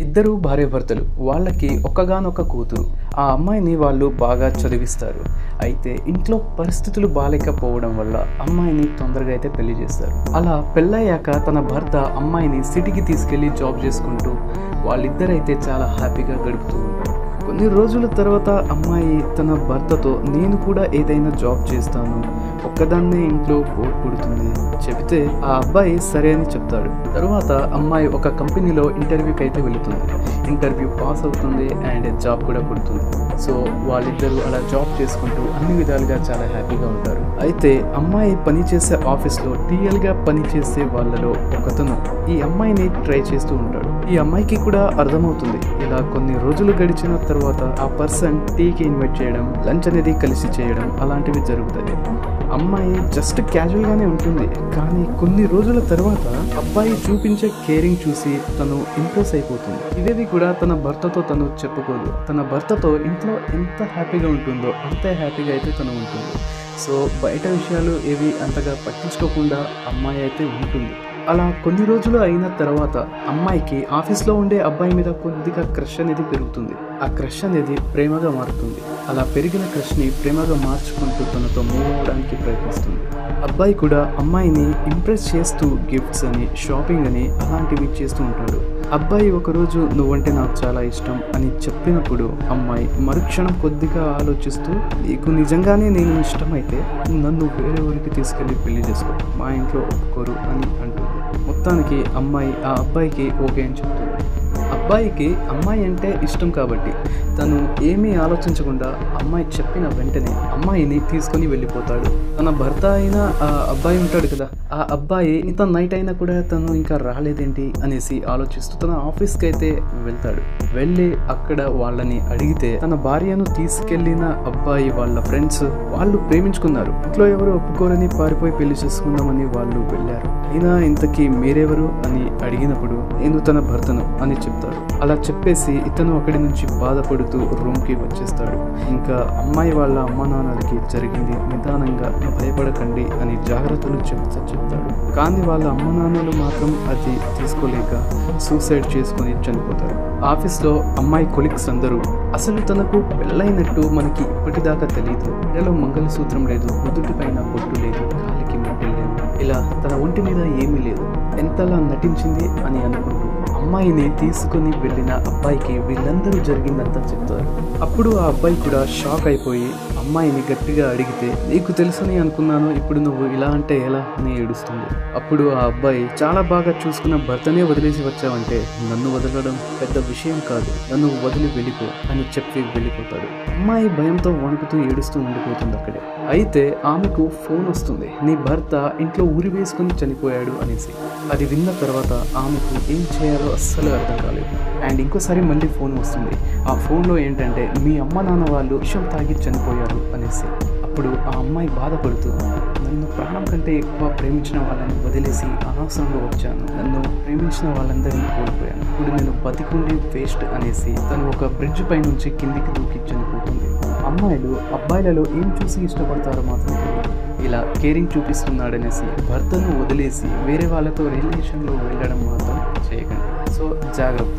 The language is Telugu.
ఇద్దరు భార్యాభర్తలు, వాళ్ళకి ఒక్కగానొక్క కూతురు. ఆ అమ్మాయిని వాళ్ళు బాగా చదివిస్తారు. అయితే ఇంట్లో పరిస్థితులు బాలేకపోవడం వల్ల అమ్మాయిని తొందరగా అయితే పెళ్లి చేస్తారు. అలా పెళ్ళయ్యాక తన భర్త అమ్మాయిని సిటీకి తీసుకెళ్లి జాబ్ చేసుకుంటూ వాళ్ళిద్దరైతే చాలా హ్యాపీగా గడుపుతూ ఉంటారు. కొన్ని రోజుల తర్వాత అమ్మాయి తన భర్తతో నేను కూడా ఏదైనా జాబ్ చేస్తాను, ఒక్కదాన్నే ఇంట్లో బోర్ కొడుతుంది చెబితే ఆ అబ్బాయి సరే అని చెప్తాడు. తరువాత అమ్మాయి ఒక కంపెనీలో ఇంటర్వ్యూకి అయితే వెళుతుంది. ఇంటర్వ్యూ పాస్ అవుతుంది అండ్ జాబ్ కూడా కొడుతుంది. సో వాళ్ళిద్దరూ అలా జాబ్ చేసుకుంటూ అన్ని విధాలుగా చాలా హ్యాపీగా ఉంటారు. అయితే అమ్మాయి పనిచేసే ఆఫీస్లో టీఎల్గా పనిచేసే వాళ్ళలో ఒకతను ఈ అమ్మాయిని ట్రై చేస్తూ ఉంటాడు. ఈ అమ్మాయికి కూడా అర్థమవుతుంది. ఇలా కొన్ని రోజులు గడిచిన తర్వాత ఆ పర్సన్ టీకి ఇన్వైట్ చేయడం, లంచ్ అనేది కలిసి చేయడం అలాంటివి జరుగుతాయి. అమ్మాయి జస్ట్ క్యాజువల్గానే ఉంటుంది. కానీ కొన్ని రోజుల తర్వాత అబ్బాయి చూపించే కేరింగ్ చూసి తను ఇంప్రెస్ అయిపోతుంది. ఇదేది కూడా తన భర్తతో తను చెప్పుకోదు. తన భర్తతో ఇంట్లో ఎంత హ్యాపీగా ఉంటుందో అంతే హ్యాపీగా అయితే తను ఉంటుంది. సో బయట విషయాలు ఏవి అంతగా పట్టించుకోకుండా అమ్మాయి అయితే ఉంటుంది. అలా కొన్ని రోజులు అయిన తర్వాత అమ్మాయికి ఆఫీస్లో ఉండే అబ్బాయి మీద కొద్దిగా క్రష్ అనేది పెరుగుతుంది. ఆ క్రష్ అనేది ప్రేమగా మారుతుంది. అలా పెరిగిన క్రష్ని ప్రేమగా మార్చుకుంటూ తనతో మూవ్ అవ్వడానికి ప్రయత్నిస్తుంది. అబ్బాయి కూడా అమ్మాయిని ఇంప్రెస్ చేస్తూ గిఫ్ట్స్ అని, షాపింగ్ అని అలాంటివి చేస్తూ ఉంటాడు. అబ్బాయి ఒకరోజు నువ్వంటే నాకు చాలా ఇష్టం అని చెప్పినప్పుడు అమ్మాయి మరుక్షణం కొద్దిగా ఆలోచిస్తూ నీకు నిజంగానే నేను ఇష్టమైతే నన్ను వేరే ఊరికి తీసుకెళ్ళి పెళ్లి చేసుకో, మా ఇంట్లో ఒప్పుకోరు అని అంటుంది. మొత్తానికి అమ్మాయి ఆ అబ్బాయికి ఓకే అని చెప్తుంది. అబ్బాయికి అమ్మాయి అంటే ఇష్టం కాబట్టి తను ఏమీ ఆలోచించకుండా అమ్మాయి చెప్పిన వెంటనే అమ్మాయిని తీసుకొని వెళ్ళిపోతాడు. తన భర్త అయిన ఆ అబ్బాయి ఉంటాడు కదా, ఆ అబ్బాయి ఇంత నైట్ అయినా కూడా తను ఇంకా రాలేదేంటి అనేసి ఆలోచిస్తూ తన ఆఫీస్కి అయితే వెళ్తాడు. వెళ్ళి అక్కడ వాళ్ళని అడిగితే తన భార్యను తీసుకెళ్లిన అబ్బాయి వాళ్ళ ఫ్రెండ్స్ వాళ్ళు ప్రేమించుకున్నారు, ఇంట్లో ఎవరు ఒప్పుకోరని పారిపోయి పెళ్లి చేసుకుందామని వాళ్ళు వెళ్ళారు. అయినా ఇంతకీ మీరెవరు అని అడిగినప్పుడు నేను తన భర్తను అని చెప్తాడు. అలా చెప్పేసి ఇతను అక్కడి నుంచి బాధపడుతూ రూమ్కి వచ్చేస్తాడు. ఇంకా అమ్మాయి వాళ్ళ అమ్మ నాన్నలకి జరిగింది నిదానంగా భయపడకండి అని జాగ్రత్తలు చెప్తాడు. కానీ వాళ్ళ అమ్మ నాన్నలు మాత్రం అది తీసుకోలేక సూసైడ్ చేసుకుని చనిపోతారు. ఆఫీస్లో అమ్మాయి కొలీగ్స్ అందరూ అసలు తనకు పెళ్ళైనట్టు మనకి ఇప్పటిదాకా తెలియదు, మెడలో మంగళసూత్రం లేదు, నుదుటి పైన బొట్టు లేదు, కాలికి మెట్టలు లేవు, ఇలా తన ఒంటి మీద ఏమీ లేదు, ఎంతలా నటించింది అని అనుకుంటూ అమ్మాయిని తీసుకుని వెళ్ళిన అబ్బాయికి వీళ్ళందరూ జరిగిందంతా చెప్తారు. అప్పుడు ఆ అబ్బాయి కూడా షాక్ అయిపోయి అమ్మాయిని గట్టిగా అడిగితే నీకు తెలుసని అనుకున్నాను, ఇప్పుడు నువ్వు ఇలా అంటే ఎలా అని ఏడుస్తుంది. అప్పుడు ఆ అబ్బాయి చాలా బాగా చూసుకున్న భర్తనే వదిలేసి వచ్చావంటే నన్ను వదలడం పెద్ద విషయం కాదు, నన్ను వదిలి వెళ్ళిపో అని చెప్పి వెళ్ళిపోతాడు. అమ్మాయి భయంతో వణుకుతూ ఏడుస్తూ ఉండిపోతుంది అక్కడే. అయితే ఆమెకు ఫోన్ వస్తుంది, నీ భర్త ఇంట్లో ఊరి వేసుకుని చనిపోయాడు అనేసి. అది విన్న తర్వాత ఆమెకు ఏం చేయాలో అస్సలు అర్థం కాలేదు. అండ్ ఇంకోసారి మళ్ళీ ఫోన్ వస్తుంది. ఆ ఫోన్లో ఏంటంటే మీ అమ్మ నాన్న వాళ్ళు విషం తాగి చనిపోయారు అనేసి. అప్పుడు ఆ అమ్మాయి బాధపడుతూ నన్ను ప్రాణం కంటే ఎక్కువ ప్రేమించిన వాళ్ళని వదిలేసి అనవసరంగా వచ్చాను, నన్ను ప్రేమించిన వాళ్ళందరినీ కోల్పోయాను, ఇప్పుడు నేను బతికుండి వేస్ట్ అనేసి తను ఒక బ్రిడ్జ్ పై నుంచి కిందికి దూకి చనిపోతుంది. అమ్మాయిలు అబ్బాయిలలో ఏం చూసి ఇష్టపడతారో మాత్రం ఇలా కేరింగ్ చూపిస్తున్నాడనేసి భర్తను వదిలేసి వేరే వాళ్ళతో రిలేషన్లో వెళ్ళడం మాత్రం చేయకండి. సో జాగ్రత్త.